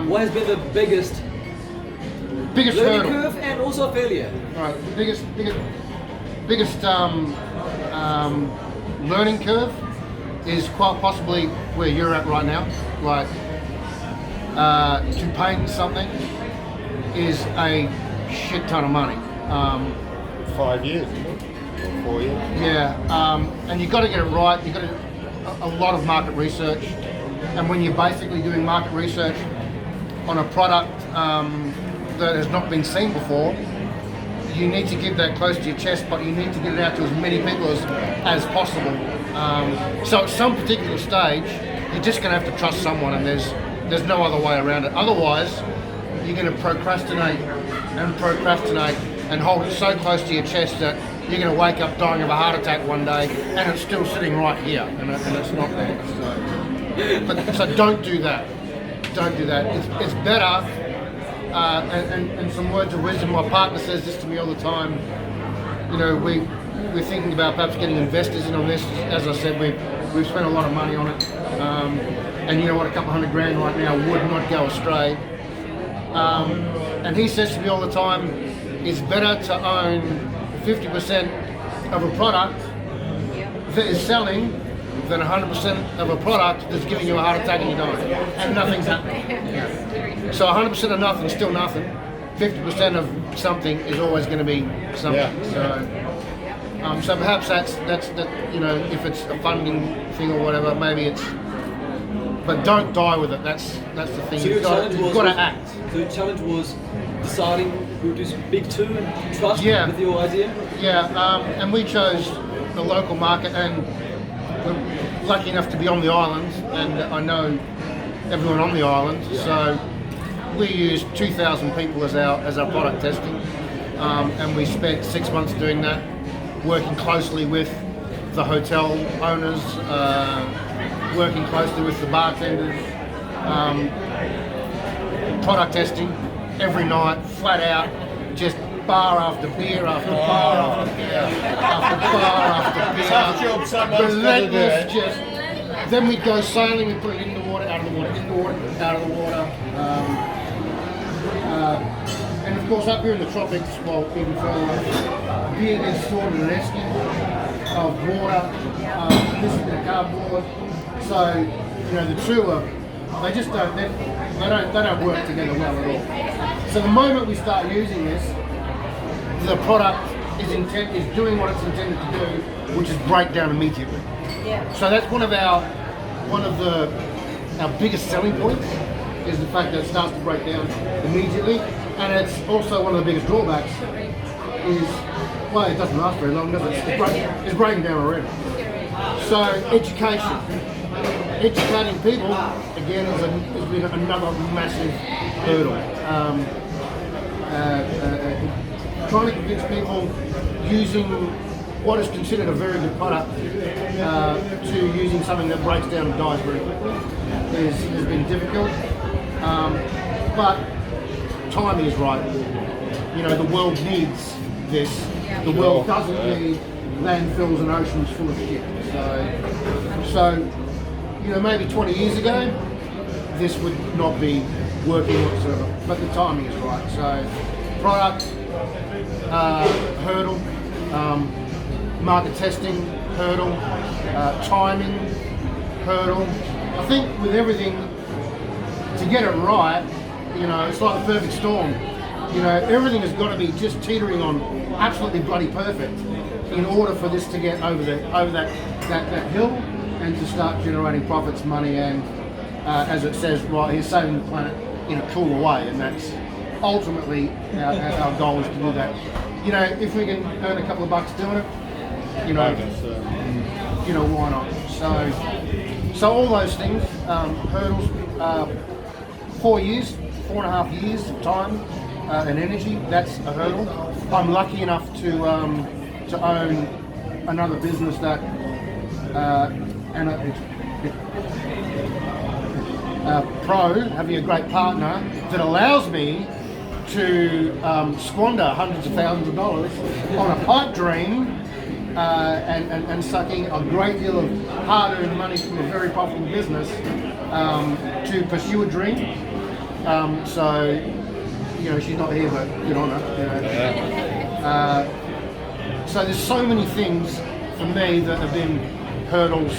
What has been the biggest Biggest learning hurdle. curve and also failure? All right, biggest learning curve is quite possibly where you're at right now. Like to paint something is a shit ton of money. 5 years, 4 years. Yeah, and you've got to get it right. You've got to a lot of market research, and when you're basically doing market research on a product that has not been seen before, you need to keep that close to your chest, but you need to get it out to as many people as possible. So at some particular stage, you're just going to have to trust someone, and there's no other way around it. Otherwise, you're going to procrastinate and hold it so close to your chest that you're going to wake up dying of a heart attack one day, and it's still sitting right here, and it's not there. So don't do that. Don't do that. It's better. And some words of wisdom. My partner says this to me all the time. You know, we're thinking about perhaps getting investors in on this. As I said, we've spent a lot of money on it, and you know what, a couple $100,000 right now would not go astray. And he says to me all the time, it's better to own 50% of a product that is selling than 100% of a product that's giving you a heart attack and you're dying, and nothing's happening. So 100% of nothing is still nothing. 50% of something is always going to be something. Yeah. So perhaps that's you know, if it's a funding thing or whatever, maybe it's. But don't die with it. That's the thing. So You've got to act. So your challenge was deciding who to speak to and trust with your idea. Yeah, and we chose the local market, and we're lucky enough to be on the island, and I know everyone on the island. Yeah. So we used 2,000 people as our product testing, and we spent 6 months doing that, working closely with the hotel owners, working closely with the bartenders, product testing every night, flat out, just bar after beer after bar after beer after bar after beer. Tough job, someone's got to do it. Just, then we'd go sailing, we'd put it in the water, out of the water, in the water, out of the water. And of course up here in the tropics, well, even further, beer gets stored in an esky of water, this is the cardboard. So, you know, the two are, they just don't, they don't work together well at all. So the moment we start using this, the product is doing what it's intended to do, which is break down immediately. Yeah. So that's one of our biggest selling points, is the fact that it starts to break down immediately, and it's also one of the biggest drawbacks is, well, it doesn't last very long, does it? It's breaking down already. So educating people again has been another massive hurdle. Trying to convince people using what is considered a very good product to using something that breaks down and dies very quickly has been difficult. But timing is right. You know, the world needs this. The world doesn't need landfills and oceans full of shit. So you know, maybe 20 years ago, this would not be working whatsoever. But the timing is right. So product hurdle, market testing hurdle, timing hurdle. I think with everything, to get it right, you know, it's like the perfect storm. You know, everything has got to be just teetering on absolutely bloody perfect in order for this to get over that hill and to start generating profits, money, and as it says right here, saving the planet in a cooler way. And that's ultimately our goal, is to do that. You know, if we can earn a couple of bucks doing it, you know, why not? So all those things, hurdles, 4.5 years of time and energy. That's a hurdle. I'm lucky enough to own another business that, having a great partner that allows me to squander hundreds of thousands of dollars on a pipe dream and sucking a great deal of hard-earned money from a very profitable business to pursue a dream. So, you know, she's not here, but good on her. You know. So there's so many things for me that have been hurdles,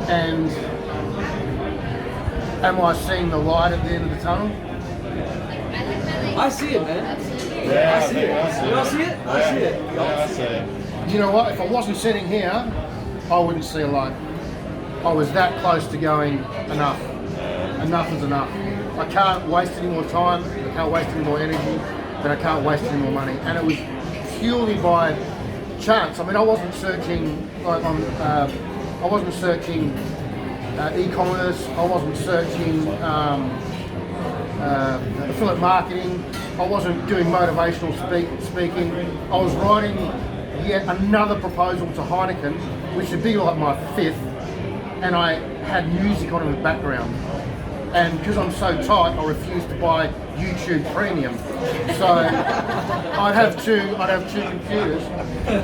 and am I seeing the light at the end of the tunnel? I see it, man. Yeah, I see it. You all see it? I see it. Yeah, I see it. You know what? If I wasn't sitting here, I wouldn't see a light. I was that close to going, enough. Enough is enough. I can't waste any more time, I can't waste any more energy, and I can't waste any more money. And it was purely by chance. I mean, I wasn't searching like on, I wasn't searching e-commerce, I wasn't searching affiliate marketing, I wasn't doing motivational speaking. I was writing yet another proposal to Heineken, which would be like my fifth, and I had music on in the background. And because I'm so tight, I refused to buy YouTube Premium. So I'd have two computers,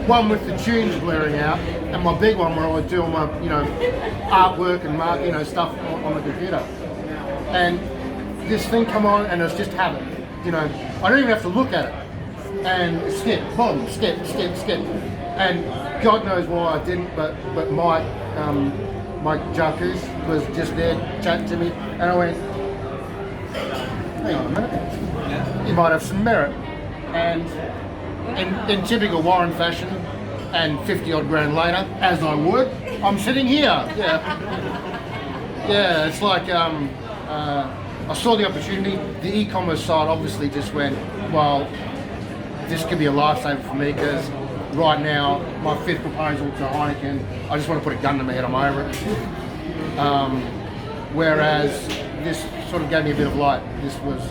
one with the tunes blaring out, and my big one where I would do all my, you know, artwork and stuff on the computer. And this thing come on, and it's just habit. You know, I don't even have to look at it. And skip, boom, skip. And God knows why I didn't, but Mike Jacques was just there chatting to me, and I went, hang on a minute, you might have some merit. And in typical Warren fashion, and 50 odd grand later, as I would, I'm sitting here. Yeah, it's like I saw the opportunity. The e-commerce side obviously just went, well, this could be a lifesaver for me, because right now, my fifth proposal to Heineken, I just want to put a gun to my head, I'm over it. Whereas this sort of gave me a bit of light. This was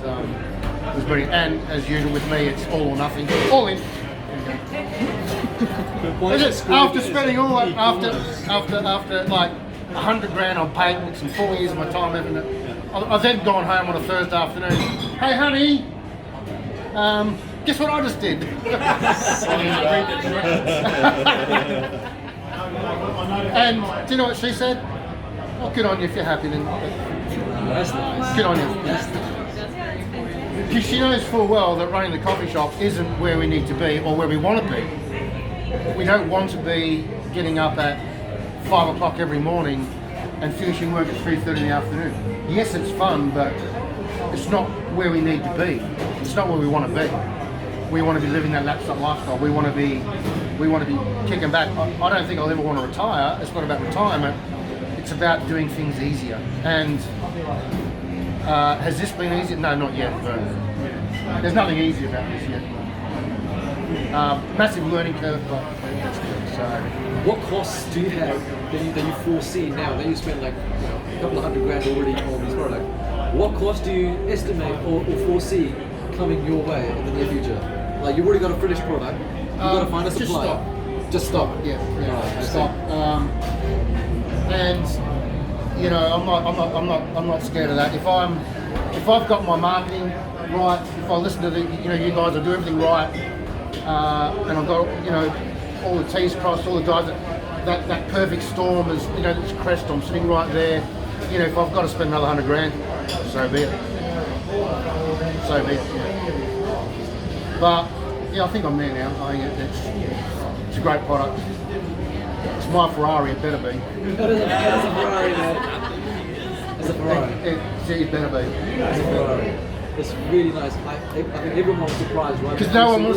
brilliant. And as usual with me, it's all or nothing. All in. After spending all that, after like 100 grand on payments and 4 years of my time having it, I've then gone home on a Thursday afternoon. Hey honey, guess what I just did? And do you know what she said? Oh, good on you if you're happy then. That's nice. Good on you. Because she knows full well that running the coffee shop isn't where we need to be or where we want to be. We don't want to be getting up at 5 o'clock every morning and finishing work at 3:30 in the afternoon. Yes, it's fun, but it's not where we need to be. It's not where we want to be. We want to be living that laptop lifestyle. We want to be kicking back. I don't think I'll ever want to retire. It's not about retirement. It's about doing things easier. And has this been easy? No, not yet. But there's nothing easy about this yet. Massive learning curve, but that's good. So, what costs do you have that you foresee now that you spend like a couple of $100 grand already on this product? What cost do you estimate or foresee coming your way in the near future? Like you've already got a finished product, you've got to find a supplier. Just stop. Yeah, Right, stop. And you know, I'm not scared of that. If I've got my marketing right, if I listen to you guys, I do everything right, and I've got all the T's crossed, all the I's, that perfect storm is this crest. I'm sitting right there. If I've got to spend another 100 grand, so be it. So be it. Yeah. But yeah, I think I'm there now. I think it's a great product. It's my Ferrari. It better be. That is a Ferrari, man. It's a Ferrari. It better be. It's a Ferrari. It's really nice. I think everyone was surprised, right? Because no one was